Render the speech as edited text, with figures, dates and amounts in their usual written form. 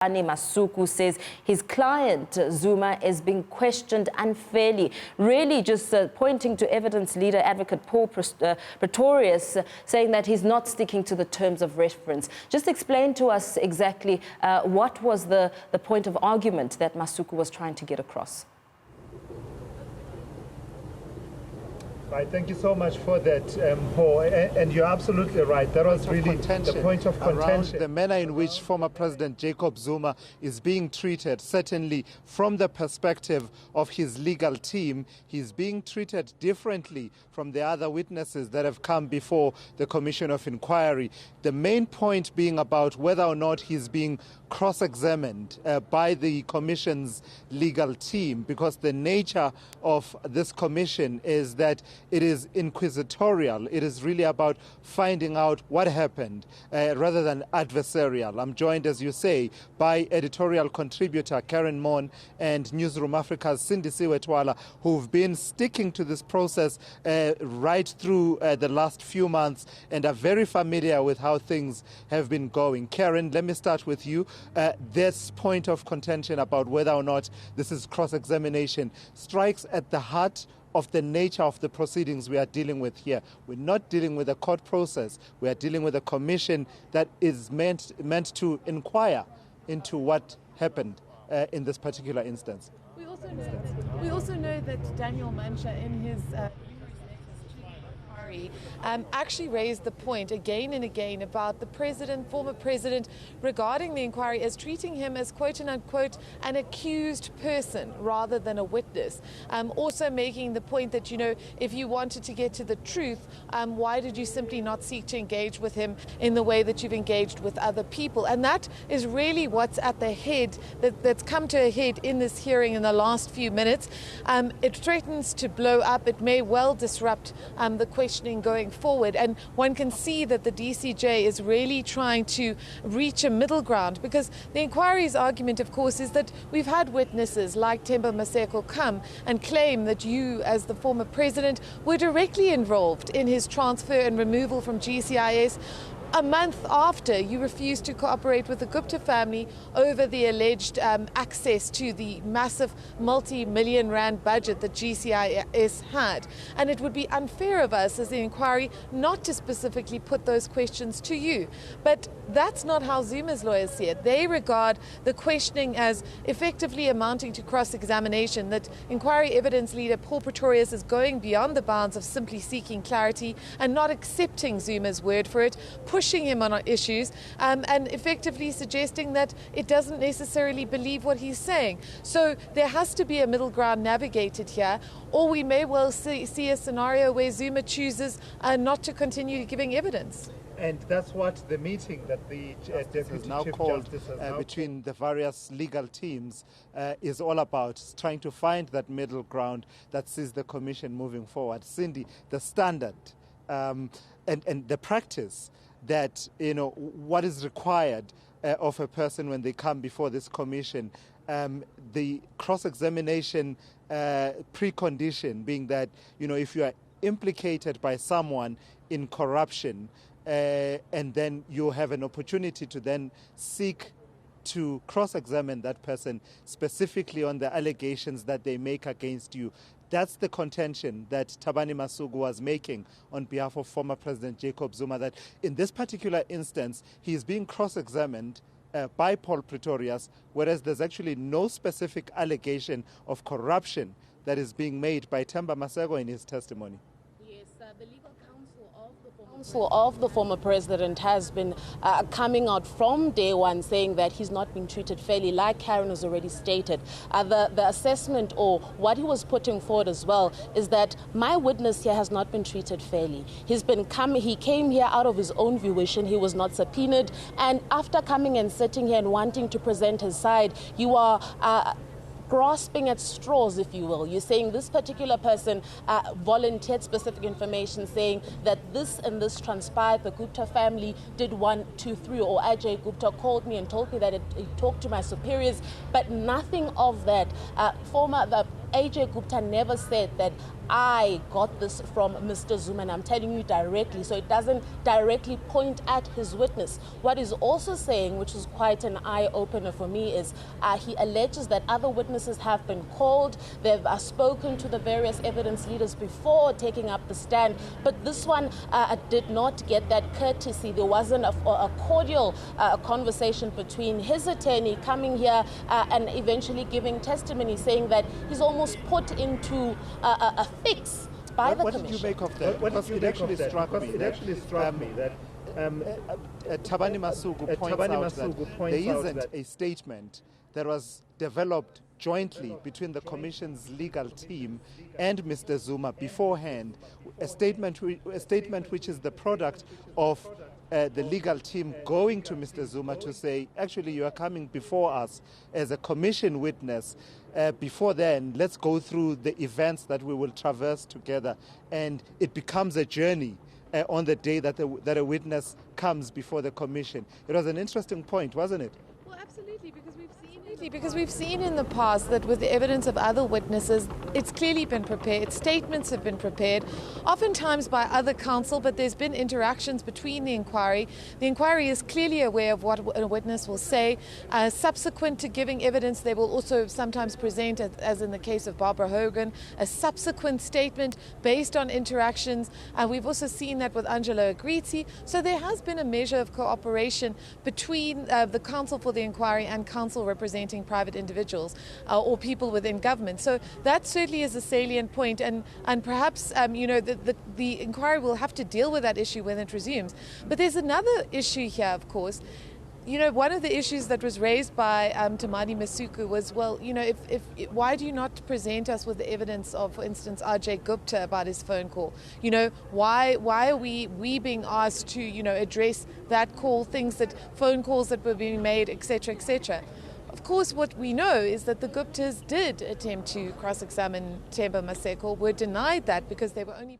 Masuku says his client, Zuma, is being questioned unfairly, really just pointing to evidence leader advocate Paul Pretorius, saying that he's not sticking to the terms of reference. Just explain to us exactly what was the point of argument that Masuku was trying to get across. Right, thank you so much for that, Paul. And you're absolutely right. That was really the point of contention. The manner in which former President Jacob Zuma is being treated, certainly from the perspective of his legal team, he's being treated differently from the other witnesses that have come before the Commission of Inquiry. The main point being about whether or not he's being cross-examined by the Commission's legal team, because the nature of this commission is that it is inquisitorial. It is really about finding out what happened rather than adversarial. I'm joined, as you say, by editorial contributor Karen Maughan and Newzroom Africa's Sindisiwe Twala, who've been sticking to this process right through the last few months and are very familiar with how things have been going. Karen, let me start with you. This point of contention about whether or not this is cross-examination strikes at the heart of the nature of the proceedings we are dealing with here. We're not dealing with a court process. We are dealing with a commission that is meant to inquire into what happened in this particular instance. We also know that Daniel Mancha, in his actually raised the point again and again about the former president, regarding the inquiry as treating him as quote and unquote an accused person rather than a witness. Also making the point that, you know, if you wanted to get to the truth, why did you simply not seek to engage with him in the way that you've engaged with other people? And that is really what's at the head, that's come to a head in this hearing in the last few minutes. It threatens to blow up. It may well disrupt the questioning going forward, and one can see that the DCJ is really trying to reach a middle ground, because the inquiry's argument, of course, is that we've had witnesses like Themba Maseko come and claim that you, as the former president, were directly involved in his transfer and removal from GCIS a month after you refused to cooperate with the Gupta family over the alleged access to the massive multi-million rand budget that GCIS had. And it would be unfair of us as the inquiry not to specifically put those questions to you. But that's not how Zuma's lawyers see it. They regard the questioning as effectively amounting to cross-examination, that inquiry evidence leader Paul Pretorius is going beyond the bounds of simply seeking clarity and not accepting Zuma's word for it, pushing him on issues, and effectively suggesting that it doesn't necessarily believe what he's saying. So there has to be a middle ground navigated here, or we may well see a scenario where Zuma chooses not to continue giving evidence. And that's what the meeting that the Deputy Chief Justice has between the various legal teams is all about, trying to find that middle ground that sees the commission moving forward. Cindy, the standard and the practice that, you know, what is required of a person when they come before this commission, the cross-examination precondition being that, you know, if you are implicated by someone in corruption, and then you have an opportunity to then seek to cross-examine that person specifically on the allegations that they make against you. That's the contention that Thabani Masuku was making on behalf of former President Jacob Zuma, that in this particular instance, he is being cross-examined by Paul Pretorius, whereas there's actually no specific allegation of corruption that is being made by Themba Maseko in his testimony. Yes, the legal counsel of the former president has been coming out from day one saying that he's not been treated fairly, like Karen has already stated. The assessment, or what he was putting forward as well, is that my witness here has not been treated fairly. He came here out of his own fruition. He was not subpoenaed, and after coming and sitting here and wanting to present his side, you are grasping at straws, if you will. You're saying this particular person volunteered specific information saying that this and this transpired, the Gupta family did 1, 2, 3, or Ajay Gupta called me and told me that he talked to my superiors, but nothing of that. AJ Gupta never said that I got this from Mr. Zuma, and I'm telling you directly, so it doesn't directly point at his witness. What he's also saying, which is quite an eye-opener for me, is he alleges that other witnesses have been called, they've spoken to the various evidence leaders before taking up the stand, but this one did not get that courtesy. There wasn't a cordial conversation between his attorney coming here and eventually giving testimony, saying that he's almost put into a fix by the commission. What did you make of that? Because it actually struck me that Thabani Masuku points out that there isn't a statement that was developed jointly between the Commission's legal team and Mr. Zuma beforehand, a statement which is the product of the legal team going to Mr. Zuma to say, actually, you are coming before us as a commission witness. Before then, let's go through the events that we will traverse together. And it becomes a journey on the day that a witness comes before the commission. It was an interesting point, wasn't it? Well, absolutely, because we've seen in the past that with the evidence of other witnesses, it's clearly been prepared, statements have been prepared, oftentimes by other counsel, but there's been interactions between the inquiry. The inquiry is clearly aware of what a witness will say. Subsequent to giving evidence, they will also sometimes present, as in the case of Barbara Hogan, a subsequent statement based on interactions. We've also seen that with Angelo Agriti. So there has been a measure of cooperation between the counsel for the inquiry and counsel representing private individuals or people within government. So that certainly is a salient point, and perhaps the inquiry will have to deal with that issue when it resumes. But there's another issue here, of course. One of the issues that was raised by Thabani Masuku was, well, why do you not present us with the evidence of, for instance, RJ Gupta about his phone call? Why are we being asked to, address that call, phone calls that were being made, etc., etc. Of course, what we know is that the Guptas did attempt to cross-examine Themba Maseko, were denied that because they were only